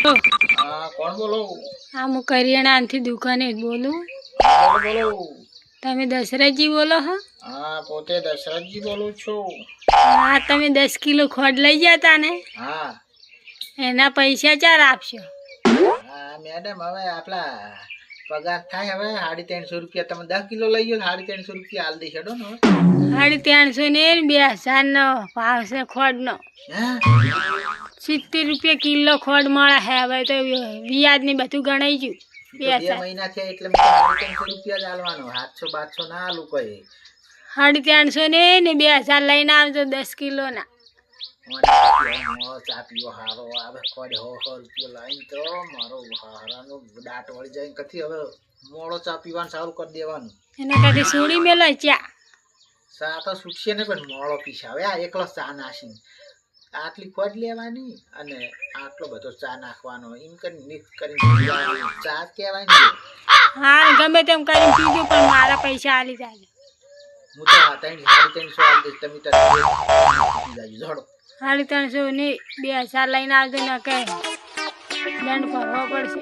હાલો હા કોણ બોલો? હા હું કરિયાણાથી દુકાને જ બોલું. બોલો બોલો. તમે દશરથજી બોલો હો? હા પોતે દશરથજી બોલું છું. હા તમે 10 કિલો ખોડ લઈ ગયા તા ને, હા એના પૈસા ચાર આપશો? હા મેડમ હવે આપલા પગાર થાય હવે 350 રૂપિયા. તમે 10 કિલો લઈ ગયો 350 રૂપિયા હાલ દઈ છડો ને હવે. 350 ને 2000 નો ભાવ છે ખોડનો. હે 70 રૂપિયા કિલો ખોડ મળે હે. હવે તો વ્યાજ ને બધું ગણાઈ ગયું. ઈ તો 2 મહિના થયા એટલે મેં 350 રૂપિયા જ હાલવાનો. 700 ના હાલું કોઈ. 350 ને 2000 લઈને આવજો 10 કિલો ના. ચા પીવો હારો આવે ખોડે 100 રૂપિયા લાઈન તો મારો હારાનો દાંત વળી જાય કથી હવે મોડો ચા પીવાનું ચાલુ કરી દેવાનું. એના કાંઈ સોડી મેલો ચા. ચા તો છૂટશે ને પણ મોડો પીશે. હવે આ એકલો ચા નાખીને આટલી ખોટ લેવાની અને આટલો બધો ચા નાખવાનો એમ કરીને મિક્સ કરીને ચા કહેવાય ને. હા ગમે તેમ કરીને પીજો પણ મારા પૈસા આલી જાજો. હું તો 350 આલી દઈશ. તમે તો પી જાજો જોડો. 350 ને 2000 લઈને આવજો ને કે દંડ ભરવો પડશે.